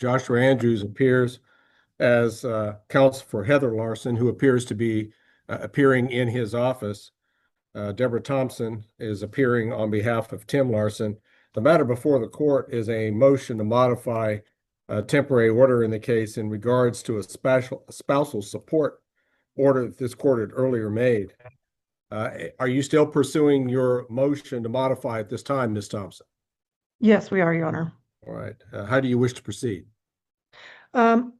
Joshua Andrews appears as counsel for Heather Larson, who appears to be appearing in his office. Deborah Thompson is appearing on behalf of Tim Larson. The matter before the court is a motion to modify a temporary order in the case in regards to a spousal support order that this court had earlier made. Are you still pursuing your motion to modify at this time, Ms. Thompson? Yes, we are, Your Honor. All right. How do you wish to proceed? Um,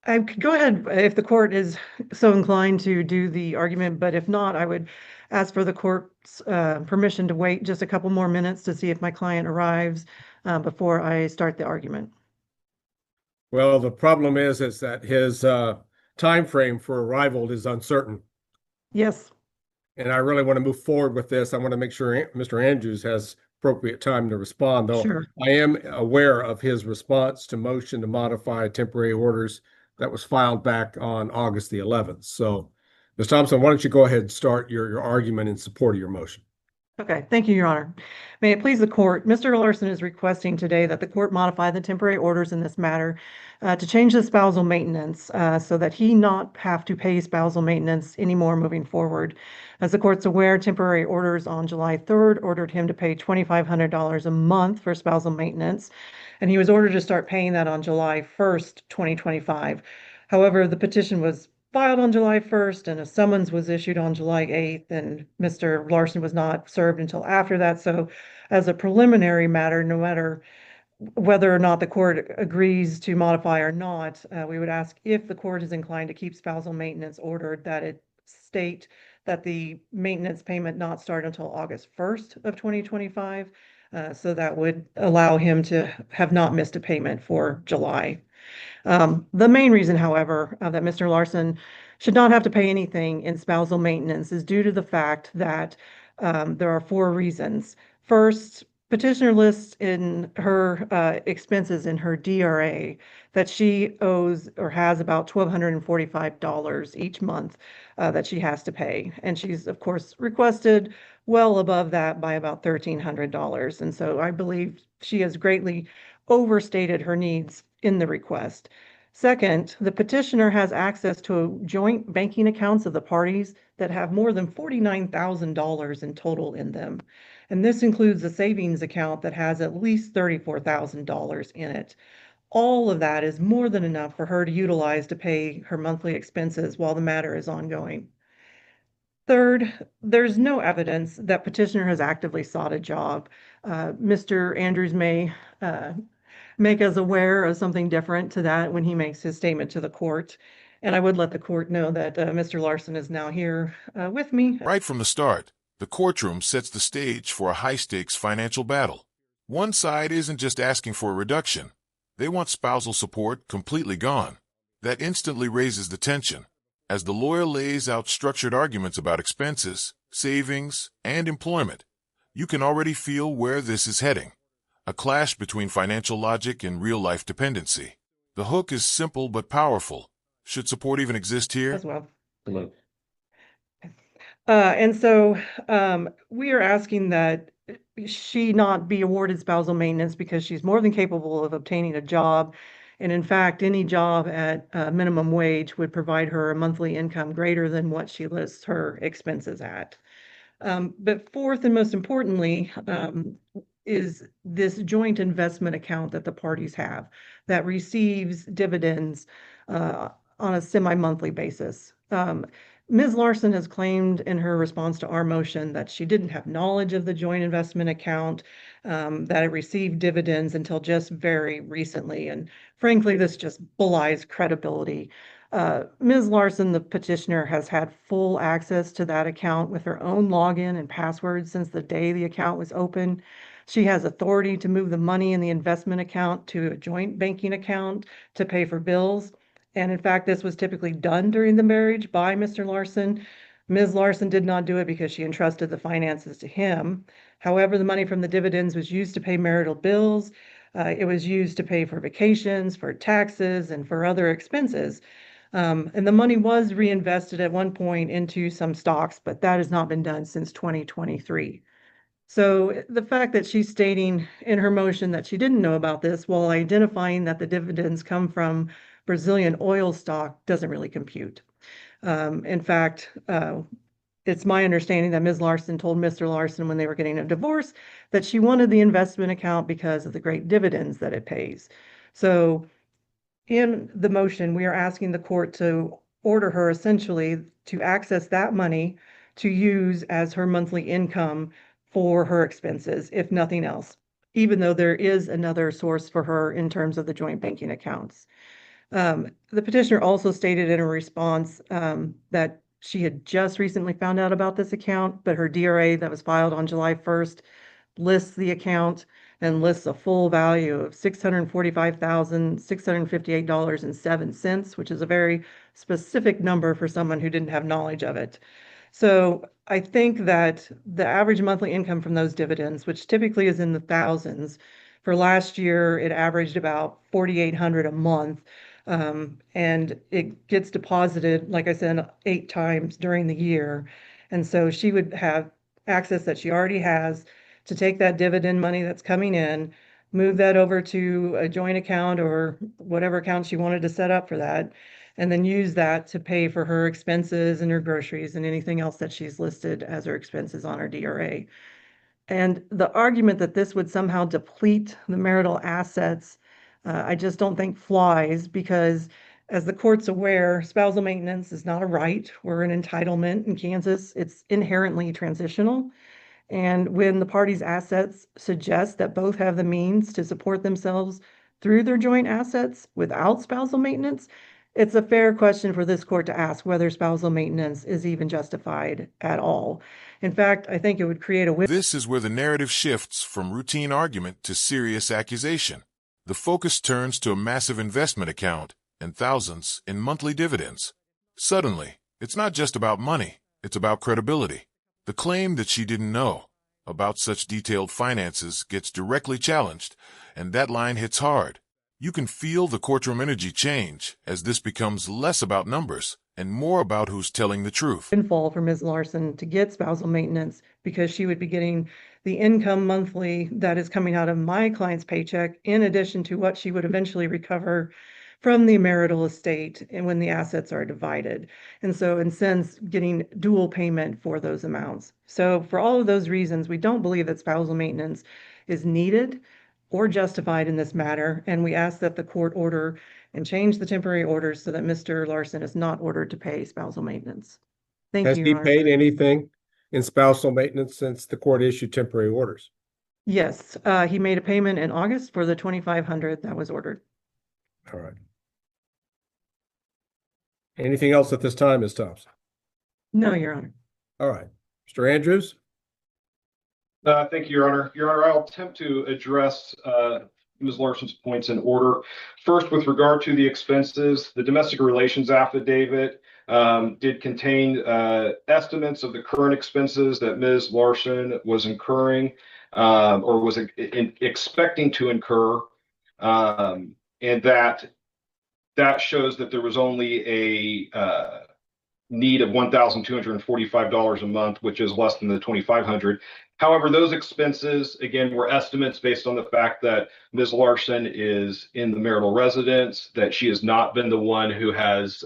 I could go ahead if the court is so inclined to do the argument, but if not, I would ask for the court's permission to wait just a couple more minutes to see if my client arrives before I start the argument. Well, the problem is that his time frame for arrival is uncertain, Yes, and I really want to move forward with this. I want to make sure Mr. Andrews has appropriate time to respond, though sure. I am aware of his response to motion to modify temporary orders that was filed back on August the 11th. So, Ms. Thompson, why don't you go ahead and start your argument in support of your motion? Okay, thank you, Your Honor. May it please the court, Mr. Larson is requesting today that the court modify the temporary orders in this matter to change the spousal maintenance so that he not have to pay spousal maintenance anymore moving forward. As the court's aware, temporary orders on July 3rd ordered him to pay $2,500 a month for spousal maintenance, and he was ordered to start paying that on July 1st, 2025. However, the petition was filed on July 1st and a summons was issued on July 8th, and Mr. Larson was not served until after that. So as a preliminary matter, no matter whether or not the court agrees to modify or not, we would ask if the court is inclined to keep spousal maintenance ordered that it state that the maintenance payment not start until August 1st of 2025. So that would allow him to have not missed a payment for July. The main reason, however, that Mr. Larson should not have to pay anything in spousal maintenance is due to the fact that there are four reasons. First, petitioner lists in her expenses in her DRA that she owes or has about $1,245 each month that she has to pay. And she's, of course, requested well above that by about $1,300. And so I believe she has greatly overstated her needs in the request. Second, the petitioner has access to joint banking accounts of the parties that have more than $49,000 in total in them. And this includes a savings account that has at least $34,000 in it. All of that is more than enough for her to utilize to pay her monthly expenses while the matter is ongoing. Third, there's no evidence that petitioner has actively sought a job. Mr. Andrews may make us aware of something different to that when he makes his statement to the court. And I would let the court know that Mr. Larson is now here with me. Right from the start, the courtroom sets the stage for a high-stakes financial battle. One side isn't just asking for a reduction. They want spousal support completely gone. That instantly raises the tension. As the lawyer lays out structured arguments about expenses, savings, and employment, you can already feel where this is heading. A clash between financial logic and real-life dependency. The hook is simple but powerful. Should support even exist here? As well. And so we are asking that she not be awarded spousal maintenance because she's more than capable of obtaining a job. And in fact, any job at minimum wage would provide her a monthly income greater than what she lists her expenses at. But fourth and most importantly, is this joint investment account that the parties have that receives dividends on a semi-monthly basis. Ms. Larson has claimed in her response to our motion that she didn't have knowledge of the joint investment account, that it received dividends until just very recently. And frankly, this just belies credibility. Ms. Larson, the petitioner, has had full access to that account with her own login and password since the day the account was open. She has authority to move the money in the investment account to a joint banking account to pay for bills. And in fact, this was typically done during the marriage by Mr. Larson. Ms. Larson did not do it because she entrusted the finances to him. However, the money from the dividends was used to pay marital bills. It was used to pay for vacations, for taxes, and for other expenses. And the money was reinvested at one point into some stocks, but that has not been done since 2023. So the fact that she's stating in her motion that she didn't know about this while identifying that the dividends come from Brazilian oil stock doesn't really compute. In fact, it's my understanding that Ms. Larson told Mr. Larson when they were getting a divorce that she wanted the investment account because of the great dividends that it pays. So in the motion, we are asking the court to order her essentially to access that money to use as her monthly income for her expenses, if nothing else, even though there is another source for her in terms of the joint banking accounts. The petitioner also stated in a response that she had just recently found out about this account, but her DRA that was filed on July 1st lists the account and lists a full value of $645,658.07, which is a very specific number for someone who didn't have knowledge of it. So I think that the average monthly income from those dividends, which typically is in the thousands, for last year, it averaged about $4,800 a month. And it gets deposited, like I said, 8 times during the year. And so she would have access that she already has to take that dividend money that's coming in, move that over to a joint account or whatever account she wanted to set up for that, and then use that to pay for her expenses and her groceries and anything else that she's listed as her expenses on her DRA. And the argument that this would somehow deplete the marital assets, I just don't think flies because, as the court's aware, spousal maintenance is not a right or an entitlement in Kansas. It's inherently transitional. And when the parties' assets suggest that both have the means to support themselves through their joint assets without spousal maintenance, it's a fair question for this court to ask whether spousal maintenance is even justified at all. In fact, I think it would create a This is where the narrative shifts from routine argument to serious accusation. The focus turns to a massive investment account and thousands in monthly dividends. Suddenly, it's not just about money, it's about credibility. The claim that she didn't know about such detailed finances gets directly challenged, and that line hits hard. You can feel the courtroom energy change as this becomes less about numbers and more about who's telling the truth. Windfall for Ms. Larson to get spousal maintenance because she would be getting the income monthly that is coming out of my client's paycheck in addition to what she would eventually recover from the marital estate and when the assets are divided. And so in sense, getting dual payment for those amounts. So for all of those reasons, we don't believe that spousal maintenance is needed or justified in this matter. And we ask that the court order and change the temporary orders so that Mr. Larson is not ordered to pay spousal maintenance. Thank Has you, he Your Honor. paid anything in spousal maintenance since the court issued temporary orders? Yes, he made a payment in August for the $2,500 that was ordered. All right. Anything else at this time, Ms. Thompson? No, Your Honor. All right. Mr. Andrews? Thank you, Your Honor. Your Honor, I'll attempt to address Ms. Larson's points in order. First, with regard to the expenses, the domestic relations affidavit did contain estimates of the current expenses that Ms. Larson was incurring or was expecting to incur, and that shows that there was only a need of $1,245 a month, which is less than the $2,500. However, those expenses, again, were estimates based on the fact that Ms. Larson is in the marital residence, that she has not been the one who has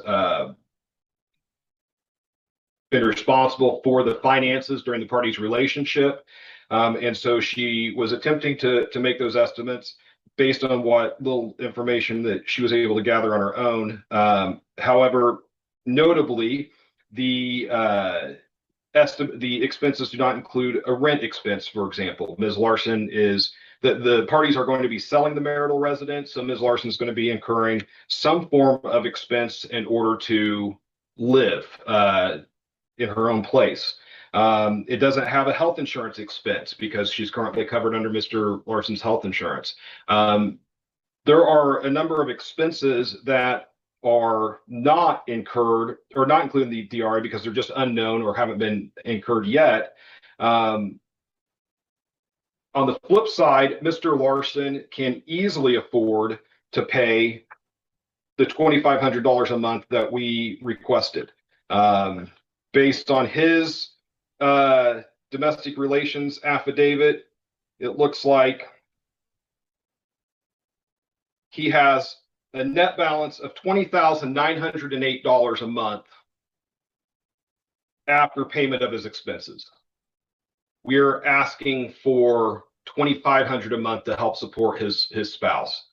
been responsible for the finances during the parties' relationship. And so she was attempting to make those estimates based on what little information that she was able to gather on her own. However, notably, the expenses do not include a rent expense, for example. Ms. Larson is the parties are going to be selling the marital residence, so Ms. Larson is going to be incurring some form of expense in order to live in her own place. It doesn't have a health insurance expense because she's currently covered under Mr. Larson's health insurance. There are a number of expenses that are not incurred or not included in the DRA because they're just unknown or haven't been incurred yet. On the flip side, Mr. Larson can easily afford to pay the $2,500 a month that we requested. Based on his domestic relations affidavit, it looks like he has a net balance of $20,908 a month after payment of his expenses. We're asking for $2,500 a month to help support his spouse.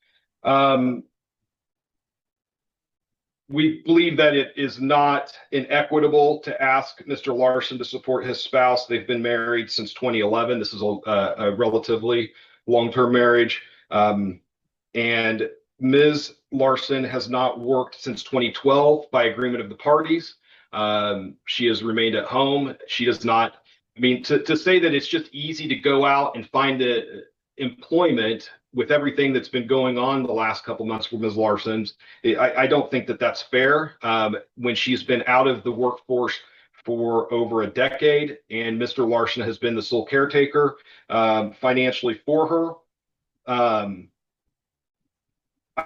We believe that it is not inequitable to ask Mr. Larson to support his spouse. They've been married since 2011. This is a relatively long-term marriage. And Ms. Larson has not worked since 2012 by agreement of the parties. She has remained at home. She does not, I mean, to say that it's just easy to go out and find employment with everything that's been going on the last couple months for Ms. Larson's, I don't think that that's fair. When she's been out of the workforce for over a decade, and Mr. Larson has been the sole caretaker financially for her.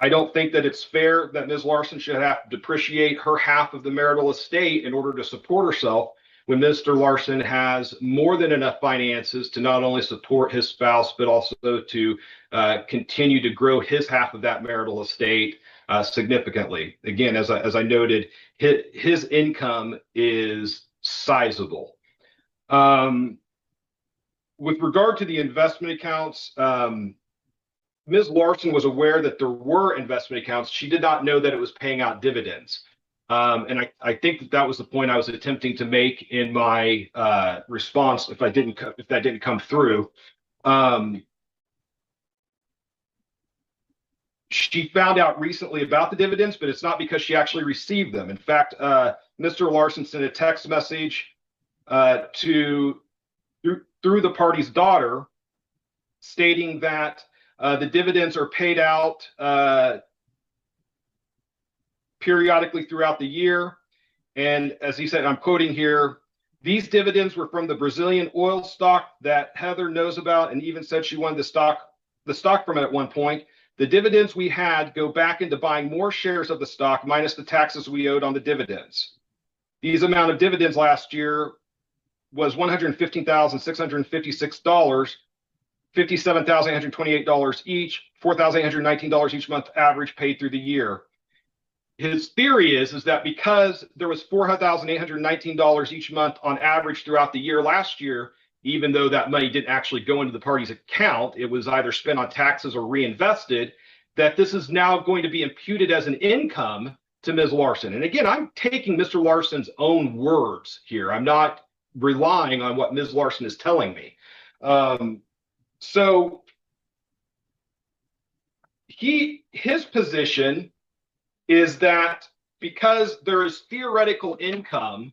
I don't think that it's fair that Ms. Larson should have to depreciate her half of the marital estate in order to support herself when Mr. Larson has more than enough finances to not only support his spouse, but also to continue to grow his half of that marital estate significantly. Again, as I noted, his income is sizable. With regard to the investment accounts, Ms. Larson was aware that there were investment accounts. She did not know that it was paying out dividends. And I think that was the point I was attempting to make in my response if that didn't come through. She found out recently about the dividends, but it's not because she actually received them. In fact, Mr. Larson sent a text message through the party's daughter stating that the dividends are paid out periodically throughout the year. And as he said, I'm quoting here, these dividends were from the Brazilian oil stock that Heather knows about and even said she wanted the stock from it at one point. The dividends we had go back into buying more shares of the stock minus the taxes we owed on the dividends. These amount of dividends last year was $115,656, $57,828 each, $4,819 each month average paid through the year. His theory is that because there was $4,819 each month on average throughout the year last year, even though that money didn't actually go into the party's account, it was either spent on taxes or reinvested, that this is now going to be imputed as an income to Ms. Larson. And again, I'm taking Mr. Larson's own words here. I'm not relying on what Ms. Larson is telling me. So his position is that because there is theoretical income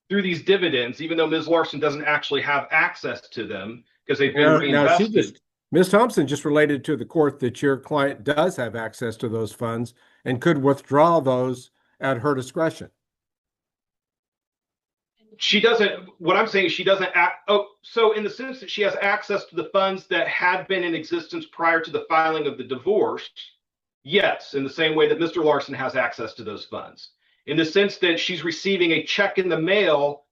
through these dividends, even though Ms. Larson doesn't actually have access to them because they've been reinvested. Ms. Thompson just related to the court that your client does have access to those funds and could withdraw those at her discretion. She doesn't, what I'm saying is she doesn't act. Oh, so in the sense that she has access to the funds that had been in existence prior to the filing of the divorce, yes, in the same way that Mr. Larson has access to those funds. In the sense that she's receiving a check in the mail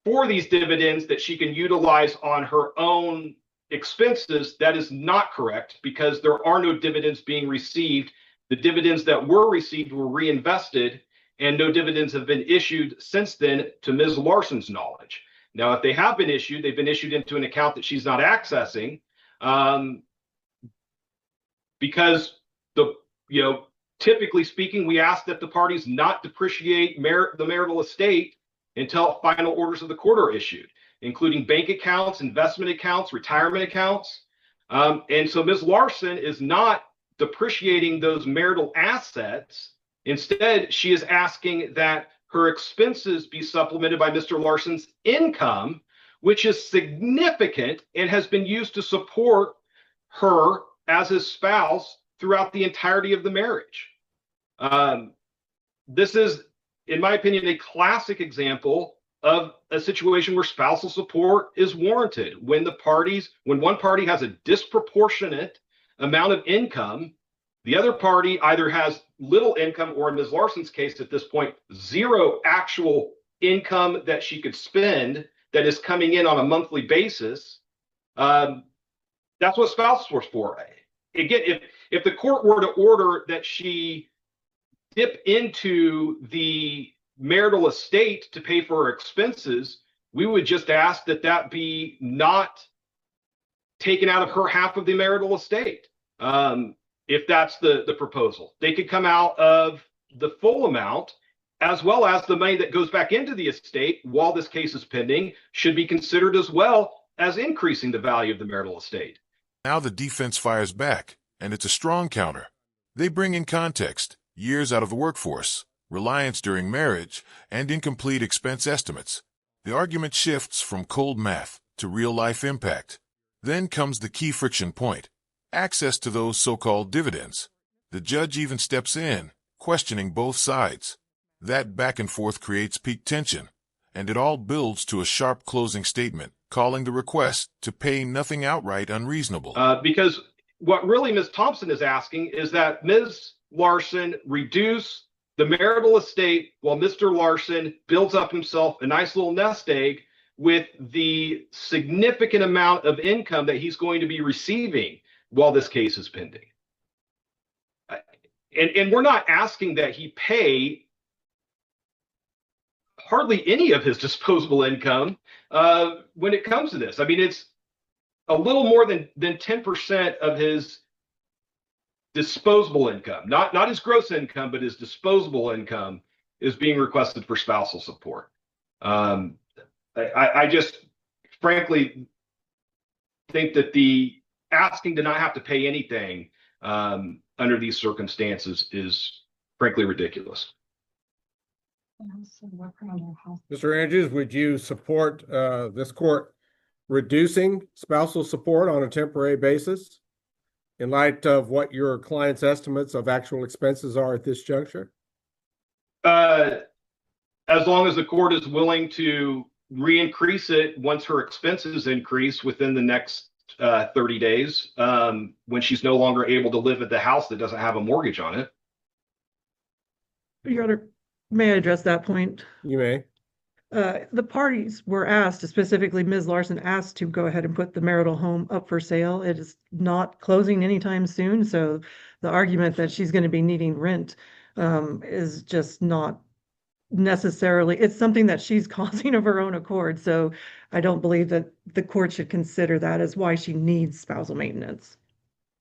for these dividends that she can utilize on her own expenses, that is not correct because there are no dividends being received. The dividends that were received were reinvested and no dividends have been issued since then to Ms. Larson's knowledge. Now, if they have been issued, they've been issued into an account that she's not accessing because typically speaking, we ask that the parties not depreciate the marital estate until final orders of the court are issued, including bank accounts, investment accounts, retirement accounts. And so Ms. Larson is not depreciating those marital assets. Instead, she is asking that her expenses be supplemented by Mr. Larson's income, which is significant and has been used to support her as his spouse throughout the entirety of the marriage. This is, in my opinion, a classic example of a situation where spousal support is warranted. When one party has a disproportionate amount of income, the other party either has little income or in Ms. Larson's case at this point, zero actual income that she could spend that is coming in on a monthly basis, that's what spousal is for. Again, if the court were to order that she dip into the marital estate to pay for her expenses, we would just ask that that be not taken out of her half of the marital estate. If that's the proposal, they could come out of the full amount, as well as the money that goes back into the estate while this case is pending should be considered as well as increasing the value of the marital estate. Now the defense fires back, and it's a strong counter. They bring in context, years out of the workforce, reliance during marriage, and incomplete expense estimates. The argument shifts from cold math to real-life impact. Then comes the key friction point: access to those so-called dividends. The judge even steps in, questioning both sides. That back and forth creates peak tension, and it all builds to a sharp closing statement, calling the request to pay nothing outright unreasonable. Because what really Ms. Thompson is asking is that Ms. Larson reduce the marital estate while Mr. Larson builds up himself a nice little nest egg with the significant amount of income that he's going to be receiving while this case is pending. And we're not asking that he pay hardly any of his disposable income when it comes to this. I mean, it's a little more than 10% of his disposable income, not his gross income, but his disposable income is being requested for spousal support. I just frankly think that the asking to not have to pay anything under these circumstances is frankly ridiculous. Mr. Andrews, would you support this court reducing spousal support on a temporary basis in light of what your client's estimates of actual expenses are at this juncture? As long as the court is willing to re-increase it once her expenses increase within the next 30 days, when she's no longer able to live at the house that doesn't have a mortgage on it. Your Honor, may I address that point? You may. The parties were asked, specifically Ms. Larson asked to go ahead and put the marital home up for sale. It is not closing anytime soon, so the argument that she's going to be needing rent is just not necessarily, it's something that she's causing of her own accord. So I don't believe that the court should consider that as why she needs spousal maintenance.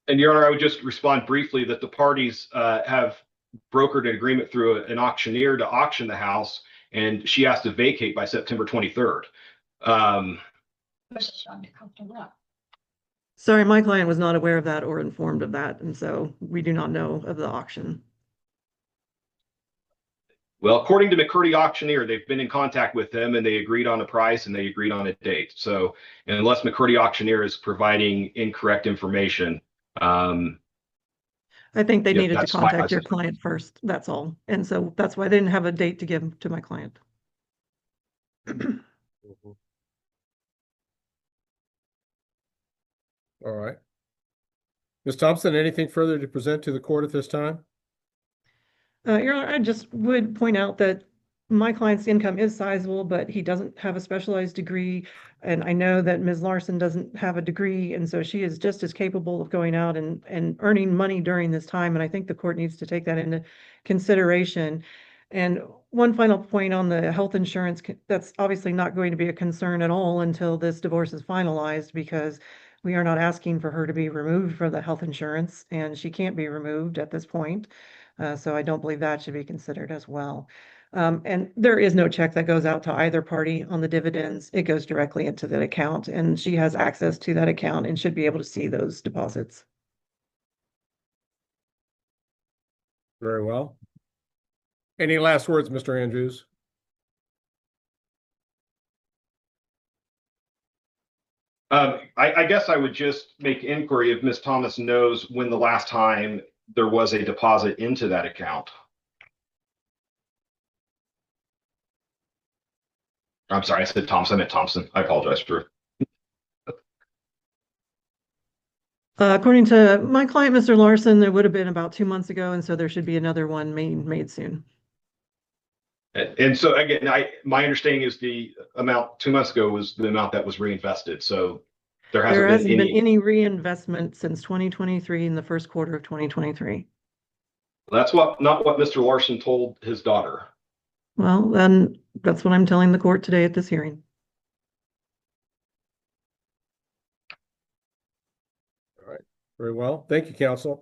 And Your Honor, I would just respond briefly that the parties have brokered an agreement through an auctioneer to auction the house, and she has to vacate by September 23rd. Sorry, my client was not aware of that or informed of that, and so we do not know of the auction. Well, according to McCurdy Auctioneer, they've been in contact with them and they agreed on a price and they agreed on a date. So unless McCurdy Auctioneer is providing incorrect information, I think they Yeah, needed to that's my contact your assessment. client first, that's all. And so that's why I didn't have a date to give to my client. All right. Ms. Thompson, anything further to present to the court at this time? Your Honor, I just would point out that my client's income is sizable, but he doesn't have a specialized degree. And I know that Ms. Larson doesn't have a degree, and so she is just as capable of going out and earning money during this time. And I think the court needs to take that into consideration. And one final point on the health insurance, that's obviously not going to be a concern at all until this divorce is finalized, because we are not asking for her to be removed from the health insurance, and she can't be removed at this point. So I don't believe that should be considered as well. And there is no check that goes out to either party on the dividends. It goes directly into that account, and she has access to that account and should be able to see those deposits. Very well. Any last words, Mr. Andrews? I guess I would just make inquiry if Ms. Thomas knows when the last time there was a deposit into that account. I'm sorry, I said Thompson. I meant Thompson. I apologize for. According to my client, Mr. Larson, there would have been about 2 months ago, and so there should be another one made soon. And so again, my understanding is the amount 2 months ago was the amount that was reinvested. So there There hasn't been any. any reinvestment since 2023 in the first quarter of 2023. That's not what Mr. Larson told his daughter. Well, then that's what I'm telling the court today at this hearing. All right. Very well. Thank you, counsel.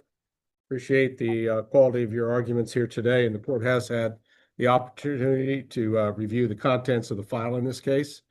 Appreciate the quality of your arguments here today, and the court has had the opportunity to review the contents of the file in this case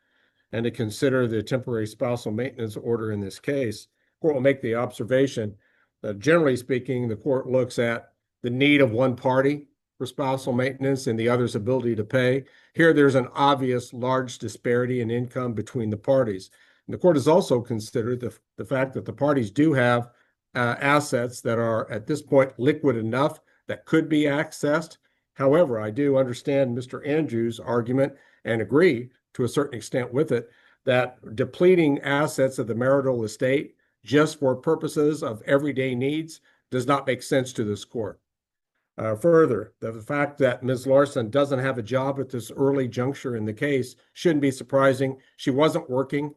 and to consider the temporary spousal maintenance order in this case. The court will make the observation that generally speaking, the court looks at the need of one party for spousal maintenance and the other's ability to pay. Here, there's an obvious large disparity in income between the parties. And the court has also considered the fact that the parties do have assets that are at this point liquid enough that could be accessed. However, I do understand Mr. Andrews' argument and agree to a certain extent with it that depleting assets of the marital estate just for purposes of everyday needs does not make sense to this court. Further, the fact that Ms. Larson doesn't have a job at this early juncture in the case shouldn't be surprising. She wasn't working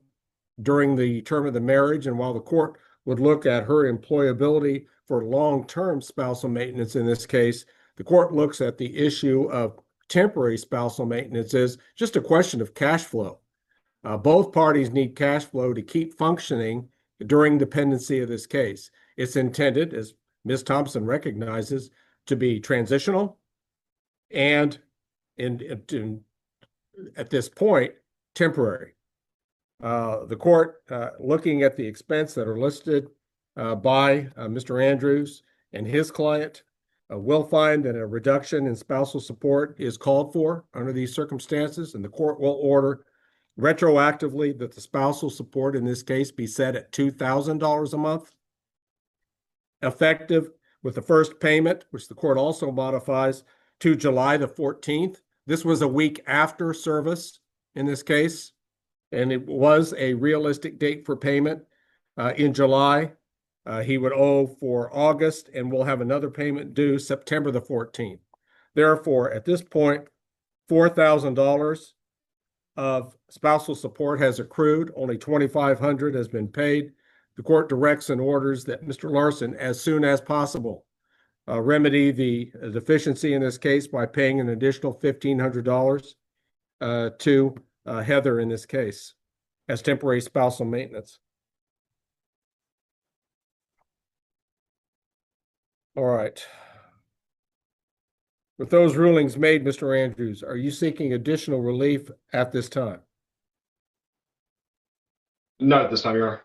during the term of the marriage, and while the court would look at her employability for long-term spousal maintenance in this case, the court looks at the issue of temporary spousal maintenance as just a question of cash flow. Both parties need cash flow to keep functioning during the pendency of this case. It's intended, as Ms. Thompson recognizes, to be transitional and at this point, temporary. The court, looking at the expense that are listed by Mr. Andrews and his client, will find that a reduction in spousal support is called for under these circumstances, and the court will order retroactively that the spousal support in this case be set at $2,000 a month, effective with the first payment, which the court also modifies to July the 14th. This was a week after service in this case, and it was a realistic date for payment in July. He would owe for August, and we'll have another payment due September the 14th. Therefore, at this point, $4,000 of spousal support has accrued. Only $2,500 has been paid. The court directs and orders that Mr. Larson, as soon as possible, remedy the deficiency in this case by paying an additional $1,500 to Heather in this case as temporary spousal maintenance. All right. With those rulings made, Mr. Andrews, are you seeking additional relief at this time? Not at this time, Your Honor.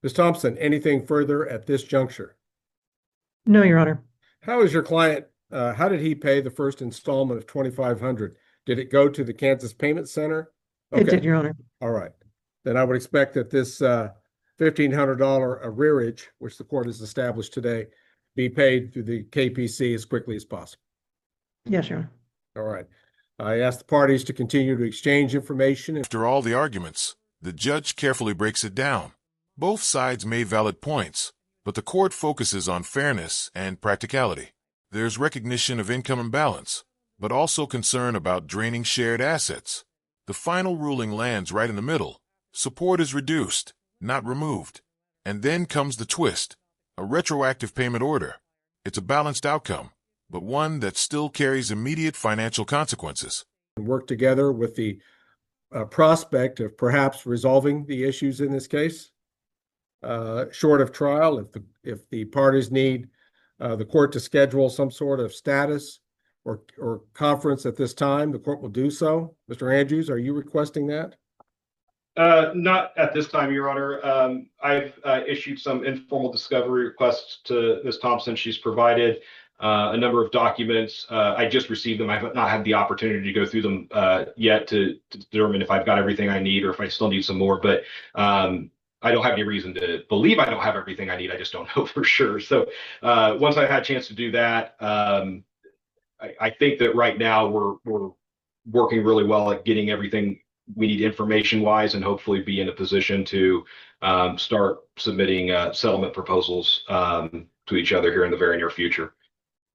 Ms. Thompson, anything further at this juncture? No, Your Honor. How is your client, how did he pay the first installment of $2,500? Did it go to the Kansas Payment Center? Okay. It did, Your Honor. All right. Then I would expect that this $1,500 arrearage, which the court has established today, be paid through the KPC as quickly as possible. Yes, Your Honor. All right. I ask the parties to continue to exchange information. After all the arguments, the judge carefully breaks it down. Both sides made valid points, but the court focuses on fairness and practicality. There's recognition of income imbalance, but also concern about draining shared assets. The final ruling lands right in the middle. Support is reduced, not removed. And then comes the twist, a retroactive payment order. It's a balanced outcome, but one that still carries immediate financial consequences. Work together with the prospect of perhaps resolving the issues in this case, short of trial. If the parties need the court to schedule some sort of status or conference at this time, the court will do so. Mr. Andrews, are you requesting that? Not at this time, Your Honor. I've issued some informal discovery requests to Ms. Thompson. She's provided a number of documents. I just received them. I have not had the opportunity to go through them yet to determine if I've got everything I need or if I still need some more. But I don't have any reason to believe I don't have everything I need. I just don't know for sure. So once I had a chance to do that, I think that right now we're working really well at getting everything we need information-wise, and hopefully be in a position to start submitting settlement proposals to each other here in the very near future.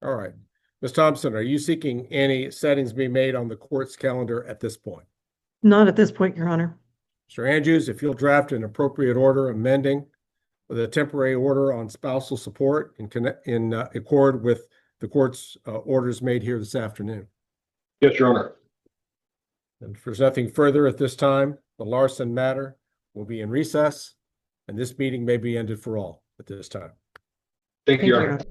All right. Ms. Thompson, are you seeking any settings be made on the court's calendar at this point? Not at this point, Your Honor. Mr. Andrews, if you'll draft an appropriate order amending the temporary order on spousal support in accord with the court's orders made here this afternoon. Yes, Your Honor. And if there's nothing further at this time, the Larson matter will be in recess, and this meeting may be ended for all at this time. Thank you, Thank Your you, Honor. Your Honor.